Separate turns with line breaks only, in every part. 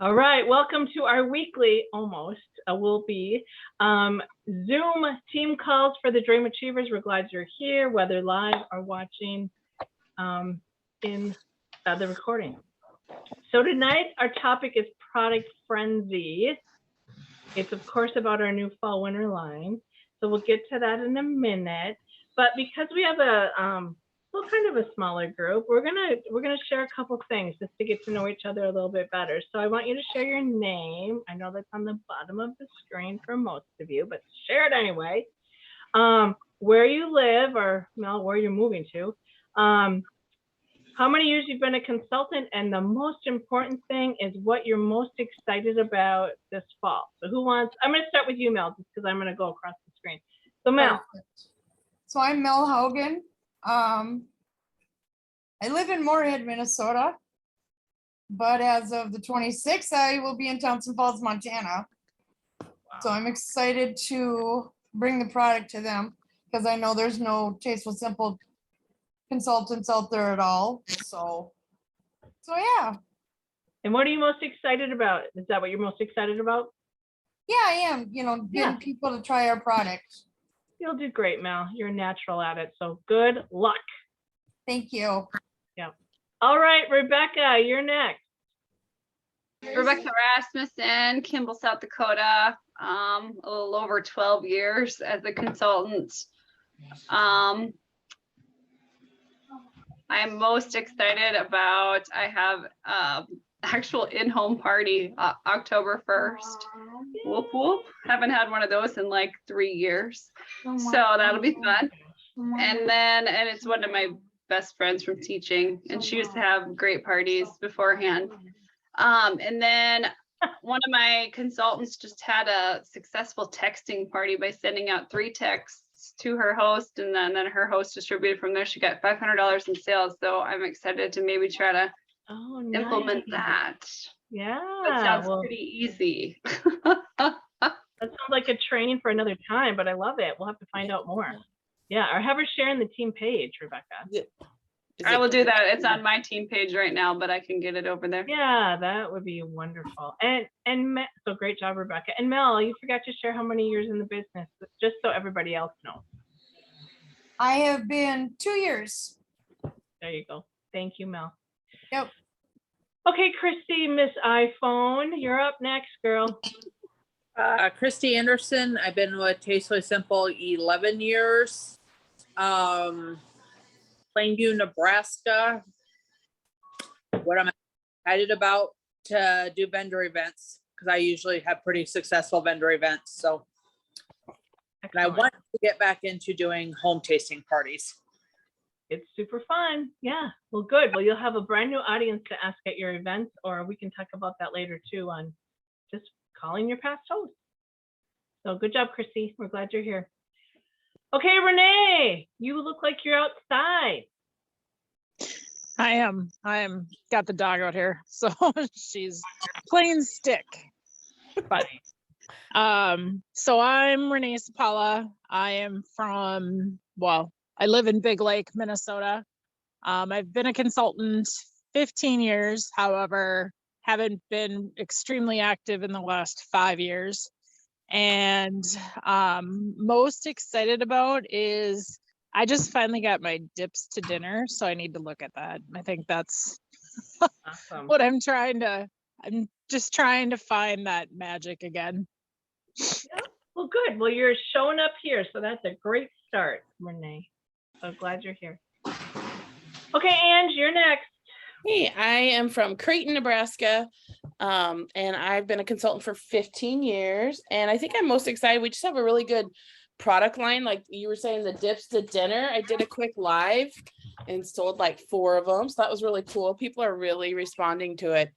All right, welcome to our weekly, almost, will be Zoom team calls for the Dream Achievers. We're glad you're here, whether live or watching in the recording. So tonight, our topic is Product Frenzy. It's, of course, about our new fall winter line. So we'll get to that in a minute. But because we have a well, kind of a smaller group, we're gonna share a couple things just to get to know each other a little bit better. So I want you to share your name. I know that's on the bottom of the screen for most of you, but share it anyway. Where you live, or Mel, where you're moving to. How many years you've been a consultant, and the most important thing is what you're most excited about this fall. So who wants? I'm going to start with you, Mel, just because I'm going to go across the screen. So Mel.
Perfect. So I'm Mel Hogan. I live in Moorhead, Minnesota, but as of the 26th, I will be in Thompson Falls, Montana. Wow. So I'm excited to bring the product to them because I know there's no Tasteful Simple consultants out there at all. So yeah.
And what are you most excited about? Is that what you're most excited about?
Yeah, I am. Getting people to try our product.
You'll do great, Mel. You're a natural at it. So good luck.
Thank you.
Yeah. All right, Rebecca, you're next.
Rebecca Rasmussen, Kimball, South Dakota. A little over 12 years as a consultant. I'm most excited about, I have actual in-home party October 1st. Whoop whoop. Haven't had one of those in like 3 years. So that'll be fun. And it's one of my best friends from teaching, and she used to have great parties beforehand. And then one of my consultants just had a successful texting party by sending out 3 texts to her host, and then her host distributed from there. She got $500 in sales. So I'm excited to maybe try to implement that.
Yeah.
That sounds pretty easy.
That sounds like a training for another time, but I love it. We'll have to find out more. Yeah, or have her share in the team page, Rebecca.
I will do that. It's on my team page right now, but I can get it over there.
Yeah, that would be wonderful. And so great job, Rebecca. And Mel, you forgot to share how many years in the business, just so everybody else knows.
I have been 2 years.
There you go. Thank you, Mel.
Yep.
Okay, Christy, Miss iPhone, you're up next, girl.
Christy Anderson. I've been with Tastefully Simple 11 years. Plainview, Nebraska. What I'm excited about to do vendor events, because I usually have pretty successful vendor events. So, and I want to get back into doing home tasting parties.
It's super fun. Yeah. Well, good. Well, you'll have a brand new audience to ask at your events, or we can talk about that later too on just calling your past hosts. So good job, Christy. We're glad you're here. Okay, Renee, you look like you're outside.
I am. Got the dog out here, so she's playing stick. Funny. So I'm Renee Sapala. I am from, I live in Big Lake, Minnesota. I've been a consultant 15 years, however, haven't been extremely active in the last 5 years. And most excited about is I just finally got my dips to dinner, so I need to look at that. I think that's awesome. What I'm just trying to find that magic again.
Yeah. Well, good. Well, you're showing up here, so that's a great start, Renee. So glad you're here. Okay, Ange, you're next.
Hey, I am from Creighton, Nebraska, and I've been a consultant for 15 years, and I think I'm most excited. We just have a really good product line. Like you were saying, the dips to dinner. I did a quick live and sold like 4 of them, so that was really cool. People are really responding to it.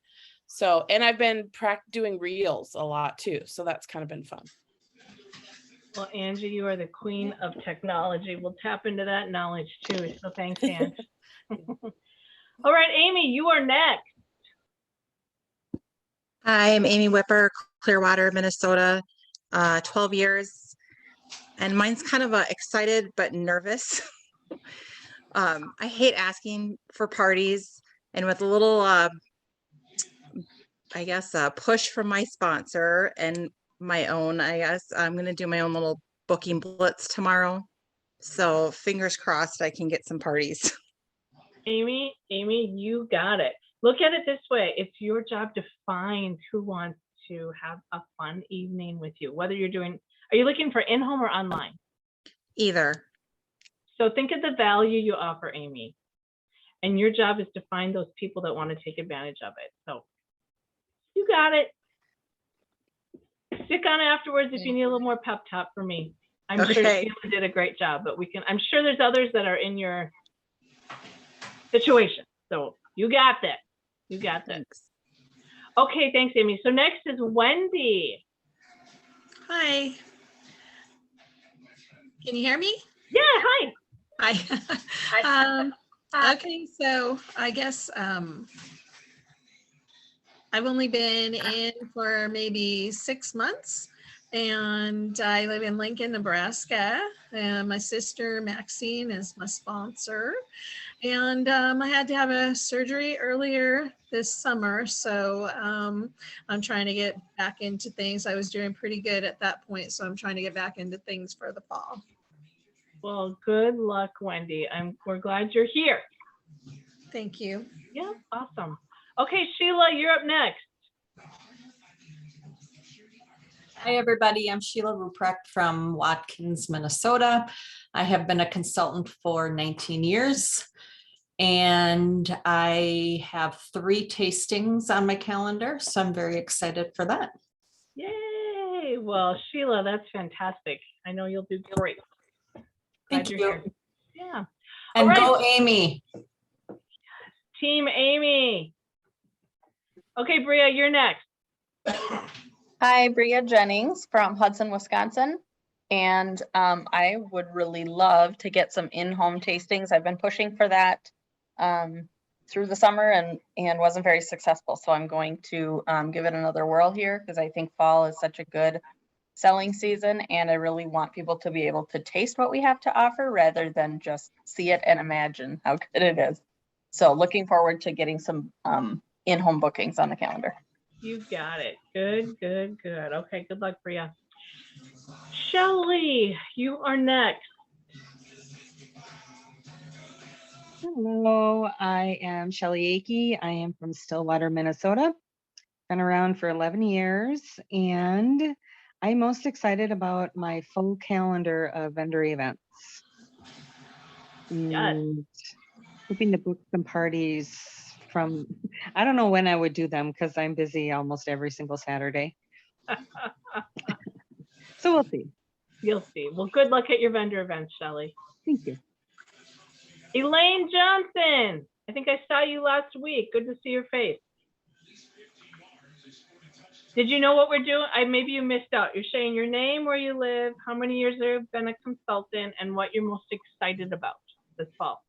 So, and I've been doing reels a lot too, so that's kind of been fun.
Well, Angie, you are the queen of technology. We'll tap into that knowledge too, so thanks, Ange. All right, Amy, you are next.
Hi, I'm Amy Whipper, Clearwater, Minnesota, 12 years. And mine's kind of excited but nervous. I hate asking for parties, and with a little I guess, a push from my sponsor and my own, I guess. I'm gonna do my own little booking blitz tomorrow. So fingers crossed I can get some parties.
Amy, you got it. Look at it this way. It's your job to find who wants to have a fun evening with you, whether you're doing, are you looking for in-home or online?
Either.
So think of the value you offer, Amy. And your job is to find those people that want to take advantage of it. So you got it. Stick on afterwards if you need a little more pep talk for me. I'm sure
Okay.
Sheila did a great job, but I'm sure there's others that are in your situation. So you got that. You got that.
Thanks.
Okay, thanks, Amy. So next is Wendy.
Hi. Can you hear me?
Yeah, hi.
Hi. Okay, so I guess I've only been in for maybe 6 months, and I live in Lincoln, Nebraska. And my sister Maxine is my sponsor, and I had to have a surgery earlier this summer, so I'm trying to get back into things. I was doing pretty good at that point, so I'm trying to get back into things for the fall.
Well, good luck, Wendy. We're glad you're here.
Thank you.
Yeah, awesome. Okay, Sheila, you're up next.
Hi, everybody. I'm Sheila Ruprecht from Watkins, Minnesota. I have been a consultant for 19 years, and I have 3 tastings on my calendar, so I'm very excited for that.
Yay. Well, Sheila, that's fantastic. I know you'll do great. Glad
Thank
you're
you.
here. Yeah.
And
All
go
right.
Amy.
Team Amy. Okay, Bria, you're next.
Hi, Bria Jennings from Hudson, Wisconsin. And I would really love to get some in-home tastings. I've been pushing for that through the summer and wasn't very successful. So I'm going to give it another whirl here because I think fall is such a good selling season. And I really want people to be able to taste what we have to offer rather than just see it and imagine how good it is. So looking forward to getting some in-home bookings on the calendar.
You got it. Good, good, good. Okay, good luck, Bria. Shelley, you are next.
Hello, I am Shelley Akey. I am from Stillwater, Minnesota. Been around for 11 years, and I'm most excited about my full calendar of vendor events.
Yes.
And hoping to book some parties from, I don't know when I would do them because I'm busy almost every single Saturday. So we'll see.
You'll see. Well, good luck at your vendor events, Shelley.
Thank you.
Elaine Johnson. I think I saw you last week. Good to see your face. Did you know what we're doing? Maybe you missed out. You're saying your name, where you live, how many years you've been a consultant, and what you're most excited about this fall.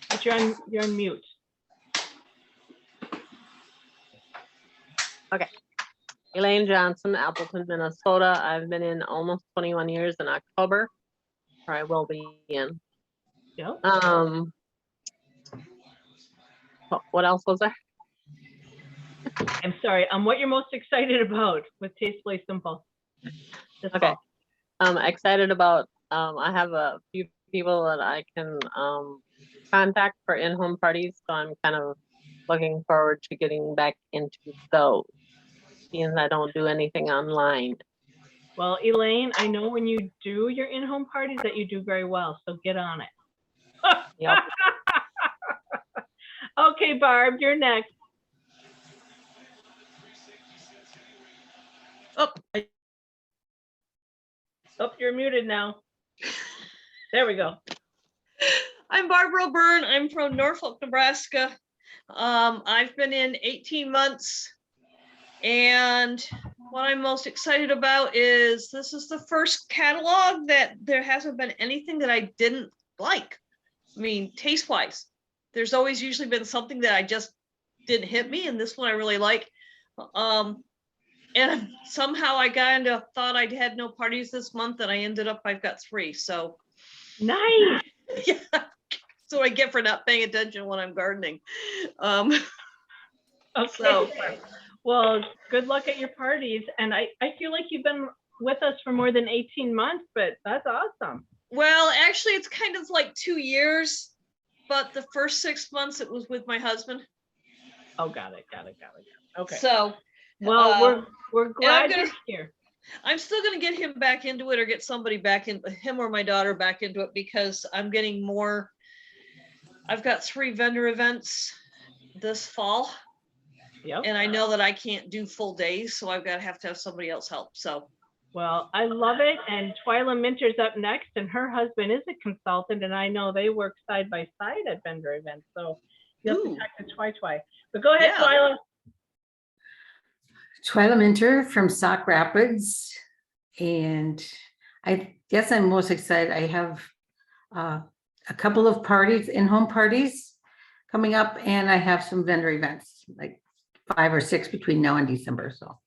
But you're on mute.
Okay. Elaine Johnson, Appleton, Minnesota. I've been in almost 21 years in October, or I will be in.
Yep.
What else was there?
I'm sorry. What you're most excited about with Tastefully Simple? This
Okay.
fall.
I'm excited about, I have a few people that I can contact for in-home parties, so I'm kind of looking forward to getting back into those, since I don't do anything online.
Well, Elaine, I know when you do your in-home parties that you do very well, so get on it.
Yep.
Okay, Barb, you're next. Oh, you're muted now. There we go.
I'm Barbara Byrne. I'm from Norfolk, Nebraska. I've been in 18 months, and what I'm most excited about is this is the first catalog that there hasn't been anything that I didn't like. I mean, taste-wise, there's always usually been something that I just didn't hit me, and this one I really like. And somehow I thought I had no parties this month, and I ended up, I've got 3. So
nice.
Yeah. So I get for not paying attention when I'm gardening.
Okay.
So-
Well, good luck at your parties. And I feel like you've been with us for more than 18 months, but that's awesome.
Well, actually, it's kind of like 2 years, but the first 6 months it was with my husband.
Oh, got it. Okay.
So,
Well, we're
I'm
glad
gonna-
you're here.
I'm still gonna get him back into it, or get somebody back in, him or my daughter back into it, because I'm getting more. I've got 3 vendor events this fall.
Yep.
And I know that I can't do full days, so I've got to have somebody else help. So,
Well, I love it. And Twyla Minter's up next, and her husband is a consultant, and I know they work side by side at vendor events. So you have to talk to Twy. But go ahead,
Yeah.
Twyla.
Twyla Minter from Sauk Rapids. And I guess I'm most excited. I have a couple of parties, in-home parties coming up, and I have some vendor events, like 5 or 6 between now and December. So,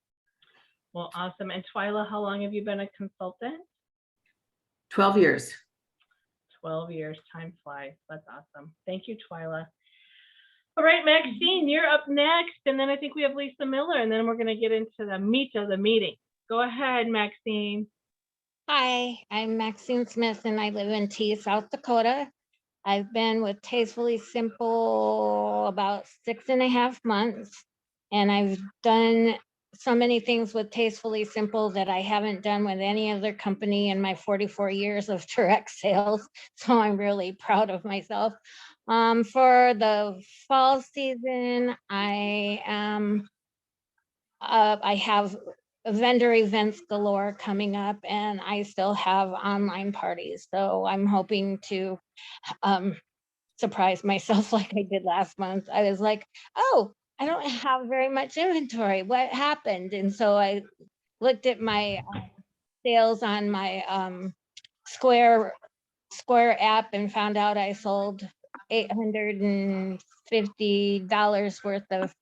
Well, awesome. And Twyla, how long have you been a consultant?
12 years.
12 years. Time flies. That's awesome. Thank you, Twyla. All right, Maxine, you're up next. And then I think we have Lisa Miller, and then we're going to get into the meat of the meeting. Go ahead, Maxine.
Hi, I'm Maxine Smith and I live in Tea, South Dakota. I've been with Tastefully Simple about 6.5 months. And I've done so many things with Tastefully Simple that I haven't done with any other company in my 44 years of direct sales. So I'm really proud of myself. For the fall season, I have vendor events galore coming up, and I still have online parties. So I'm hoping to surprise myself like I did last month. I was like, oh, I don't have very much inventory. What happened? And so I looked at my sales on my Square app and found out I sold $850 worth of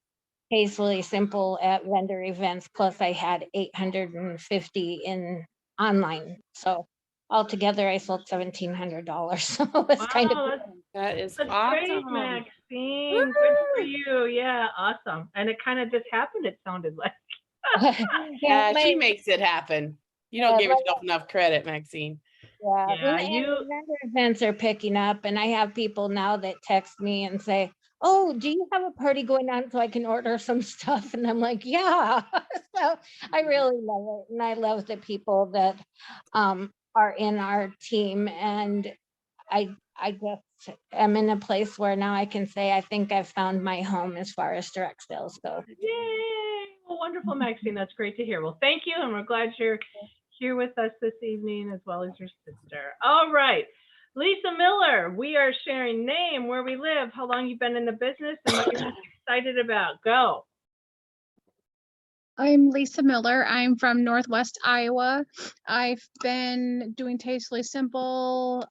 Tastefully Simple at vendor events, plus I had 850 in online. So altogether I sold $1,700. So it's kind of
That is
That's
awesome.
great, Maxine. Good for you. Yeah, awesome. And it kind of just happened, it sounded like.
Yeah, she
my-
makes it happen. You don't
Yeah,
give
my-
yourself enough credit, Maxine.
Yeah,
Yeah,
and
you-
vendor events are picking up, and I have people now that text me and say, oh, do you have a party going on so I can order some stuff? And I'm like, yeah. So I really love it. And I love the people that are in our team. And I just am in a place where now I can say, I think I've found my home as far as direct sales go.
Yay! Well, wonderful, Maxine. That's great to hear. Well, thank you, and we're glad you're here with us this evening, as well as your sister. All right, Lisa Miller, we are sharing name, where we live, how long you've been in the business, and what you're most excited about. Go.
I'm Lisa Miller. I'm from Northwest Iowa. I've been doing Tastefully Simple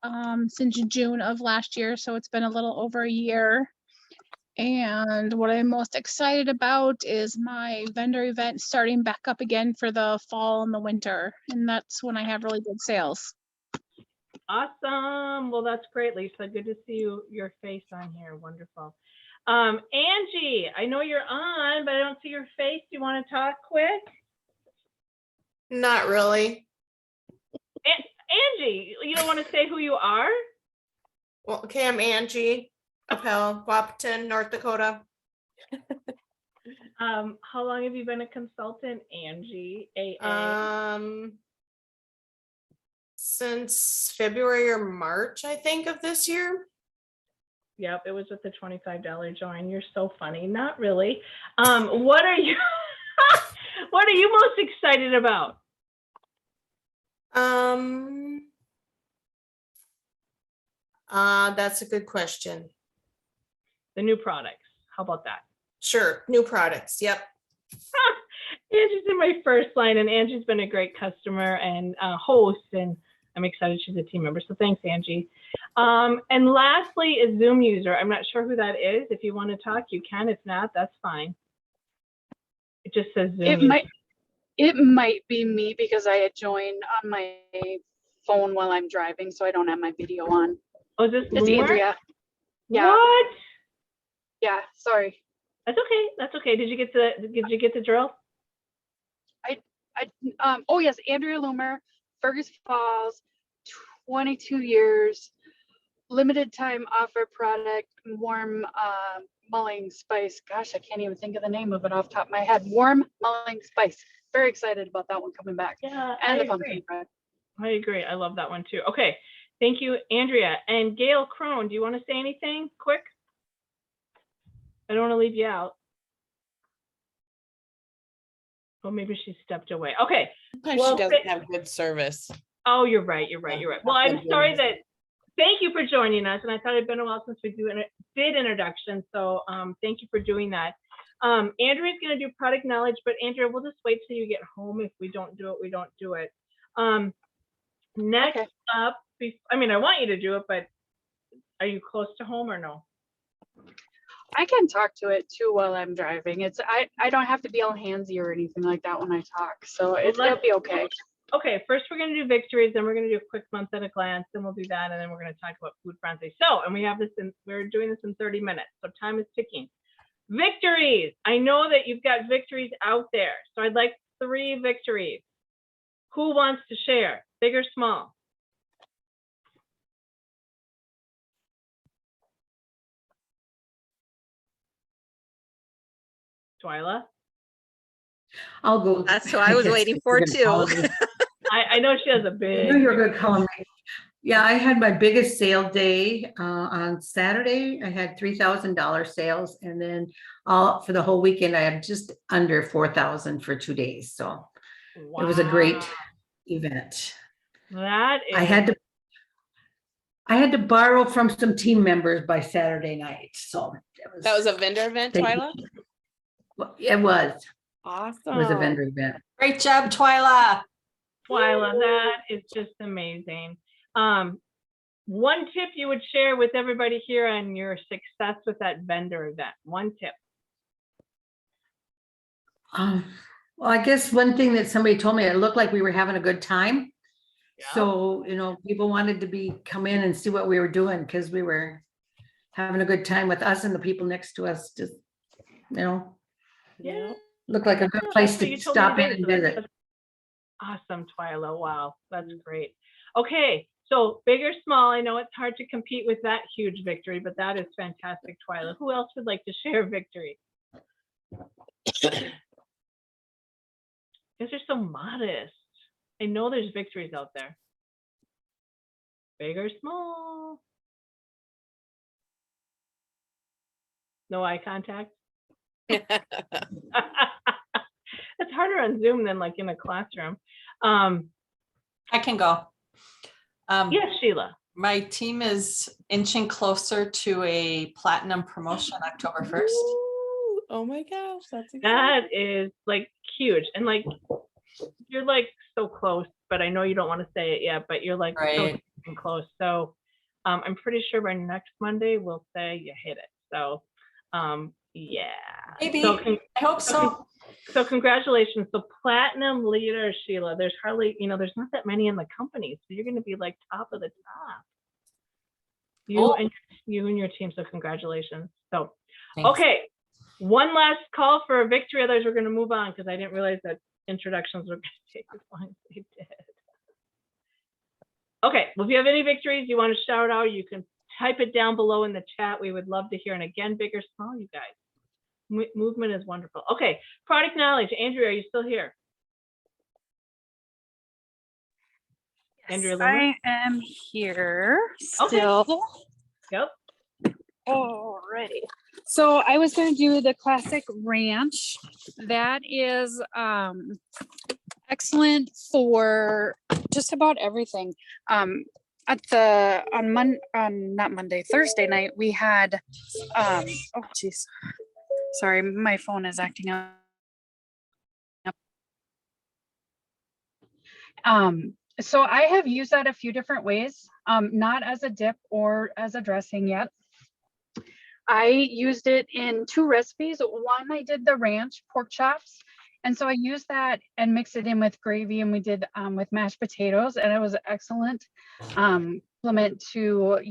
since June of last year, so it's been a little over a year. And what I'm most excited about is my vendor event starting back up again for the fall and the winter. And that's when I have really good sales.
Awesome. Well, that's great, Lisa. Good to see your face on here. Wonderful. Angie, I know you're on, but I don't see your face. Do you want to talk quick?
Not really.
Angie, you don't want to say who you are?
Well, okay, I'm Angie Appel, Wahpeton, North Dakota.
How long have you been a consultant, Angie? AA?
Since February or March, I think, of this year.
Yep, it was with the $25 join. You're so funny. Not really. What are you what are you most excited about?
That's a good question.
The new products. How about that?
Sure, new products. Yep.
Angie's in my first line, and Angie's been a great customer and host, and I'm excited she's a team member. So thanks, Angie. And lastly, a Zoom user. I'm not sure who that is. If you want to talk, you can. If not, that's fine. It just says Zoom.
It might be me because I had joined on my phone while I'm driving, so I don't have my video on.
Oh, is this
It's
Loomer?
Andrea. Yeah.
What?
Yeah, sorry.
That's okay. That's okay. Did you get the drill?
Oh yes, Andrea Loomer, Fergus Falls, 22 years, limited time offer product, warm mulling spice. Gosh, I can't even think of the name of it off the top of my head. Warm mulling spice. Very excited about that one coming back.
Yeah,
And
I
the pumpkin
agree.
bread.
I agree. I love that one too. Okay. Thank you, Andrea. And Gail Crone, do you want to say anything quick? I don't want to leave you out. Oh, maybe she stepped away. Okay.
Sometimes
Well,
she doesn't have good service.
Oh, you're right. You're right. You're right. Well, I'm sorry that. Thank you for joining us. And I thought it'd been a while since we did introductions. So thank you for doing that. Andrea's going to do product knowledge, but Andrea, we'll just wait till you get home. If we don't do it, we don't do it. Next up, I mean, I want you to do it, but are you close to home or no?
I can talk to it too while I'm driving. I don't have to be all handsy or anything like that when I talk, so it'll be okay.
Okay, first we're going to do victories, then we're going to do a quick month at a glance, then we'll do that, and then we're going to talk about food frenzy. So, and we're doing this in 30 minutes, so time is ticking. Victories. I know that you've got victories out there, so I'd like 3 victories. Who wants to share, big or small? Twyla?
I'll go.
That's what I was waiting for too.
I know she has a
I
big.
knew you were gonna call me. Yeah, I had my biggest sale day on Saturday. I had $3,000 sales, and then for the whole weekend, I had just under 4,000 for 2 days. So it was a great event.
That is.
I had to borrow from some team members by Saturday night. So
That was a vendor event,
Thank
Twyla?
it was.
Awesome.
It was a vendor event.
Great job, Twyla.
Twyla, that is just amazing. One tip you would share with everybody here on your success with that vendor event. One tip.
Well, I guess one thing that somebody told me, it looked like we were having a good time. So, people wanted to come in and see what we were doing because we were having a good time with us and the people next to us. Just,
Yeah.
looked like a good place to stop in and visit.
Awesome, Twyla. Wow, that's great. Okay, so big or small, I know it's hard to compete with that huge victory, but that is fantastic, Twyla. Who else would like to share victory? Because you're so modest. I know there's victories out there. Big or small? No eye contact? It's harder on Zoom than like in a classroom.
I can go.
Yes, Sheila.
My team is inching closer to a platinum promotion October 1st.
Ooh, oh my gosh, that's exciting.
That is like huge. And like, you're like so close, but I know you don't want to say it yet, but you're like so close. So I'm pretty sure by next Monday we'll say you hit it. So yeah.
Maybe.
So
I hope so.
So congratulations. So platinum leader, Sheila, there's hardly, there's not that many in the company. So you're going to be like top of the top. You and your team. So congratulations. So, okay. One last call for a victory. Others we're going to move on because I didn't realize that introductions were going to take as long as they did. Okay. Well, if you have any victories you want to shout out, you can type it down below in the chat. We would love to hear. And again, big or small, you guys. Movement is wonderful. Okay, product knowledge. Andrea, are you still here?
Yes, I am here still.
Yep.
Alrighty. So I was going to do the classic ranch. That is excellent for just about everything. Thursday night, we had oh geez. Sorry, my phone is acting up. So I have used that a few different ways, not as a dip or as a dressing yet. I used it in 2 recipes. One, I did the ranch pork chops. And so I used that and mixed it in with gravy, and we did with mashed potatoes, and it was an excellent complement to,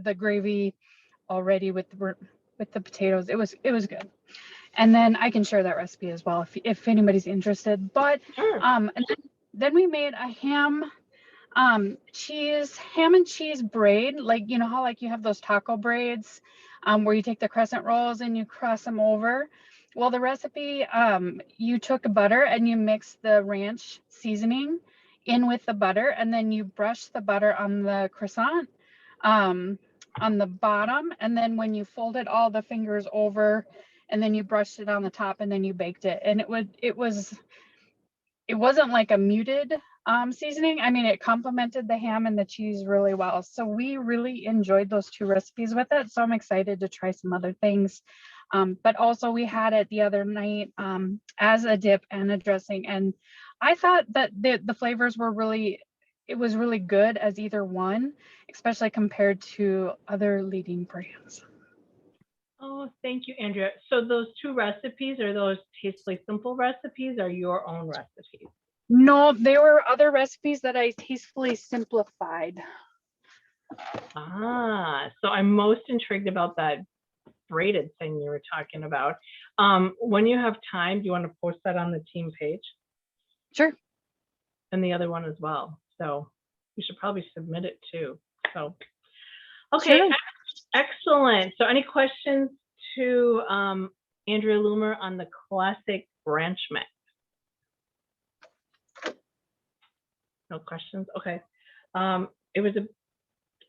the gravy already with with the potatoes. It was good. And then I can share that recipe as well if anybody's interested. But and then we made a ham and cheese braid, like you know how like you have those taco braids where you take the crescent rolls and you cross them over. Well, the recipe, you took butter and you mix the ranch seasoning in with the butter, and then you brush the butter on the croissant on the bottom, and then when you folded all the fingers over, and then you brushed it on the top, and then you baked it. And it wasn't like a muted seasoning. I mean, it complemented the ham and the cheese really well. So we really enjoyed those two recipes with it. So I'm excited to try some other things. But also we had it the other night as a dip and a dressing. And I thought that the flavors were it was really good as either one, especially compared to other leading brands.
Oh, thank you, Andrea. So those two recipes, are those Tastefully Simple recipes or your own recipes?
No, there were other recipes that I tastefully simplified.
Ah, so I'm most intrigued about that braided thing you were talking about. When you have time, do you want to post that on the team page?
Sure.
And the other one as well. So you should probably submit it too. So, okay,
Sure.
Excellent. So any questions to Andrea Loomer on the classic branch mix? No questions? Okay. It was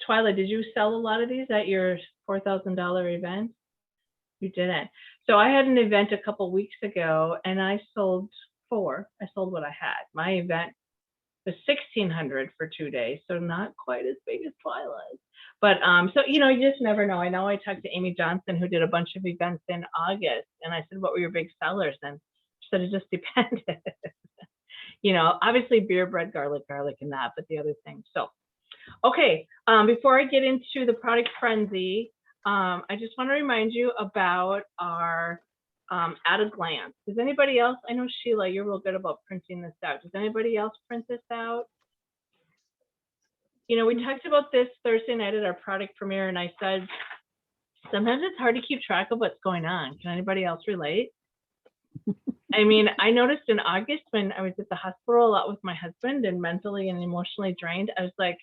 Twyla, did you sell a lot of these at your $4,000 event? You didn't. So I had an event a couple weeks ago and I sold 4. I sold what I had. My event was $1,600 for 2 days. So not quite as big as Twyla's. But so, you know, you just never know. I know I talked to Amy Johnson, who did a bunch of events in August. And I said, what were your big sellers? And she said, it just depended. You know, obviously beer, bread, garlic, and that, but the other things. So, okay, before I get into the product frenzy, I just want to remind you about our at a glance. Does anybody else, I know Sheila, you're real good about printing this out. Does anybody else print this out? You know, we talked about this Thursday night at our product premiere, and I said, sometimes it's hard to keep track of what's going on. Can anybody else relate? I mean, I noticed in August when I was at the hospital a lot with my husband and mentally and emotionally drained, I was like,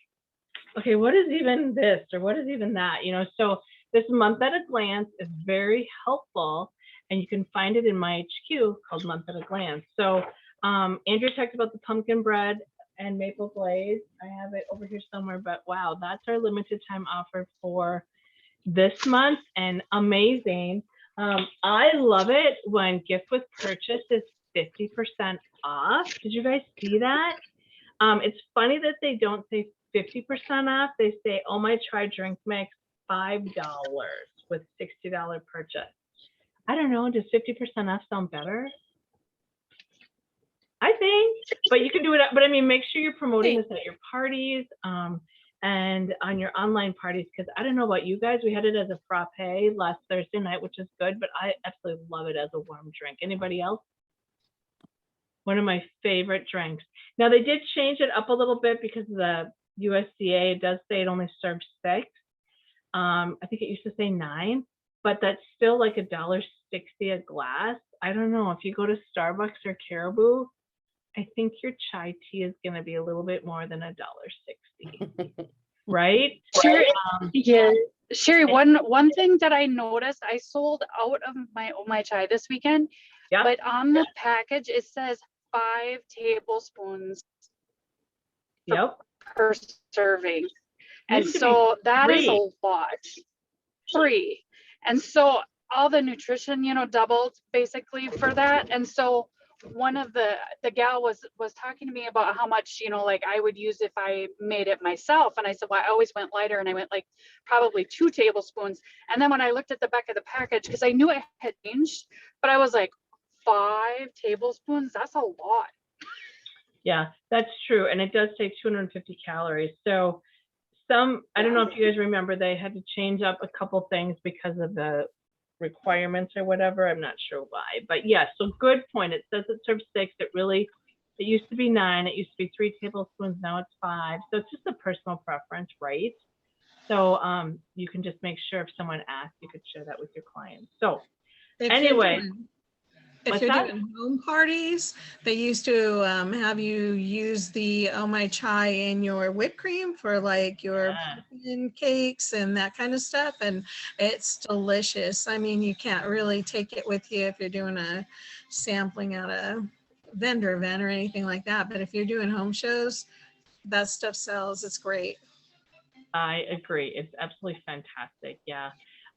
okay, what is even this or what is even that? You know, so this month at a glance is very helpful, and you can find it in my HQ called Month at a Glance. So Andrea talked about the pumpkin bread and maple glaze. I have it over here somewhere, but wow, that's our limited time offer for this month, and amazing. I love it when gift with purchase is 50% off. Did you guys see that? It's funny that they don't say 50% off. They say, oh, my try drink mix $5 with $60 purchase. I don't know, does 50% off sound better? I think, but you can do it. But I mean, make sure you're promoting this at your parties and on your online parties, because I don't know about you guys. We had it as a frappe last Thursday night, which is good, but I absolutely love it as a warm drink. Anybody else? One of my favorite drinks. Now they did change it up a little bit because of the USDA. It does say it only serves 6. I think it used to say 9, but that's still like $1.60 a glass. I don't know, if you go to Starbucks or Caribou, I think your chai tea is going to be a little bit more than $1.60, right?
Sherry, yeah. Sherry, one thing that I noticed, I sold out of my Oh My Chai this weekend, but on the package it says 5 tablespoons per serving, and so that is a lot. 3, and so all the nutrition, you know, doubled basically for that. And so one of the gal was talking to me about how much, you know, like I would use if I made it myself. And I said, well, I always went lighter, and I went like probably 2 tablespoons. And then when I looked at the back of the package, because I knew it had changed, but I was like, 5 tablespoons, that's a lot.
Yeah, that's true. And it does say 250 calories. So I don't know if you guys remember, they had to change up a couple things because of the requirements or whatever. I'm not sure why, but yes, so good point. It says it serves 6. It used to be 9. It used to be 3 tablespoons. Now it's 5. So it's just a personal preference, right? So you can just make sure if someone asks, you could share that with your clients. So
If
anyway,
If
what's
you're
that?
doing home parties, they used to have you use the Oh My Chai in your whipped cream for like your pumpkin cakes and that kind of stuff. And it's delicious. I mean, you can't really take it with you if you're doing a sampling at a vendor event or anything like that. But if you're doing home shows, that stuff sells. It's great.
I agree. It's absolutely fantastic. Yeah.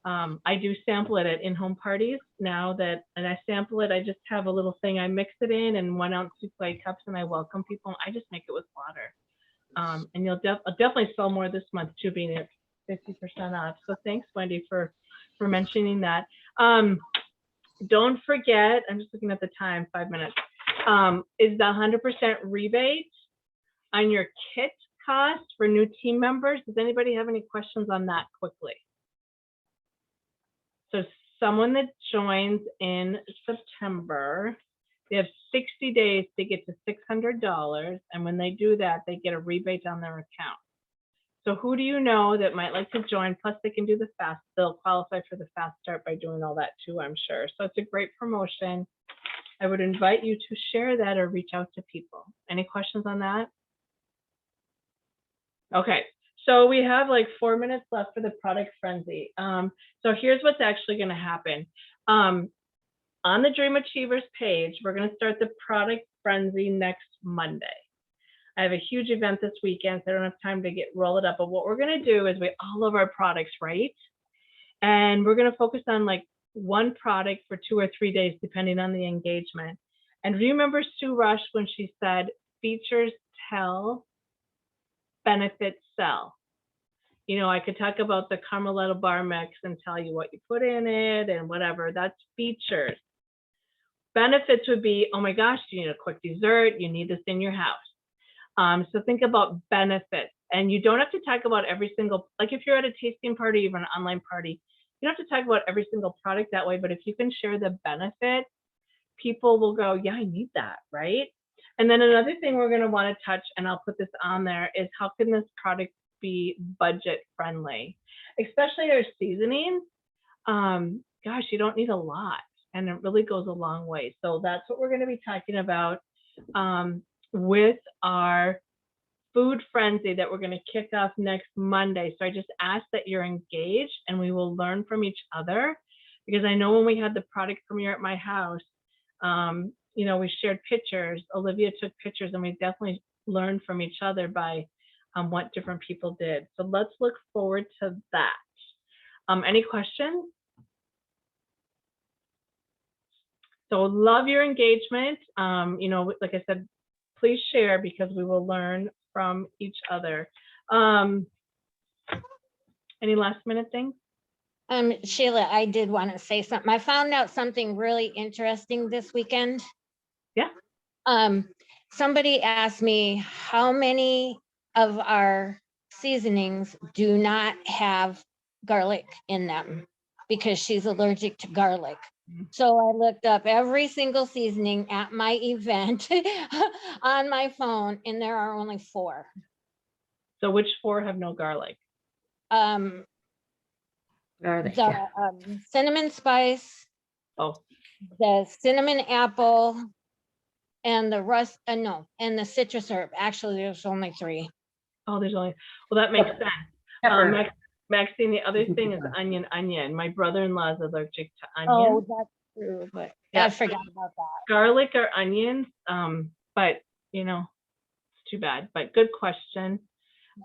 I do sample it at in-home parties now and I sample it. I just have a little thing. I mix it in 1 ounce souffle cups and I welcome people. I just make it with water. And I'll definitely sell more this month too, being at 50% off. So thanks, Wendy, for mentioning that. Don't forget, I'm just looking at the time, 5 minutes, is the 100% rebate on your kit cost for new team members. Does anybody have any questions on that quickly? So someone that joins in September, they have 60 days to get to $600. And when they do that, they get a rebate on their account. So who do you know that might like to join? Plus they can do the fast. They'll qualify for the fast start by doing all that too, I'm sure. So it's a great promotion. I would invite you to share that or reach out to people. Any questions on that? Okay. So we have like 4 minutes left for the product frenzy. So here's what's actually going to happen. On the Dream Achievers page, we're going to start the product frenzy next Monday. I have a huge event this weekend, so I don't have time to roll it up. But what we're going to do is all of our products, right? And we're going to focus on like one product for 2 or 3 days, depending on the engagement. And remember Sue Rush when she said, features tell, benefits sell. You know, I could talk about the Carmelita bar mix and tell you what you put in it and whatever. That's features. Benefits would be, oh my gosh, you need a quick dessert. You need this in your house. So think about benefits. And you don't have to talk about every single, like if you're at a tasting party, even an online party, you don't have to talk about every single product that way. But if you can share the benefit, people will go, yeah, I need that, right? And then another thing we're going to want to touch, and I'll put this on there, is how can this product be budget friendly, especially our seasonings. Gosh, you don't need a lot, and it really goes a long way. So that's what we're going to be talking about with our food frenzy that we're going to kick off next Monday. So I just ask that you're engaged and we will learn from each other, because I know when we had the product premiere at my house, you know, we shared pictures. Olivia took pictures, and we definitely learned from each other by what different people did. So let's look forward to that. Any questions? So love your engagement. You know, like I said, please share because we will learn from each other. Any last minute things?
Sheila, I did want to say something. I found out something really interesting this weekend.
Yeah.
Somebody asked me how many of our seasonings do not have garlic in them because she's allergic to garlic. So I looked up every single seasoning at my event on my phone, and there are only 4.
So which 4 have no garlic?
The cinnamon spice, the cinnamon apple, and the and the citrus herb. Actually, there's only 3.
Oh, there's only, well, that makes sense. Maxine, the other thing is onion. My brother-in-law is allergic to onion.
Oh, that's true, but
Yeah.
I forgot about that.
Garlic or onions, but you know, it's too bad, but good question.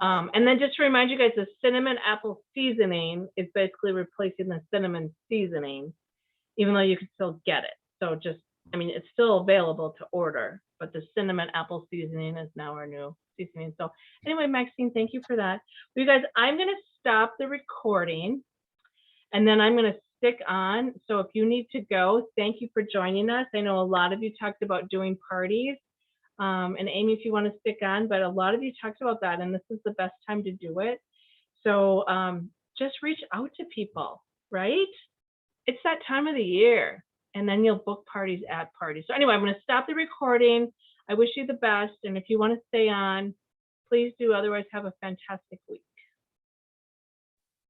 And then just to remind you guys, the cinnamon apple seasoning is basically replacing the cinnamon seasoning, even though you can still get it. So just, I mean, it's still available to order, but the cinnamon apple seasoning is now our new seasoning. So anyway, Maxine, thank you for that. Well, you guys, I'm going to stop the recording and then I'm going to stick on. So if you need to go, thank you for joining us. I know a lot of you talked about doing parties. And Amy, if you want to stick on, but a lot of you talked about that, and this is the best time to do it. So just reach out to people, right? It's that time of the year, and then you'll book parties at parties. So anyway, I'm going to stop the recording. I wish you the best, and if you want to stay on, please do. Otherwise, have a fantastic week.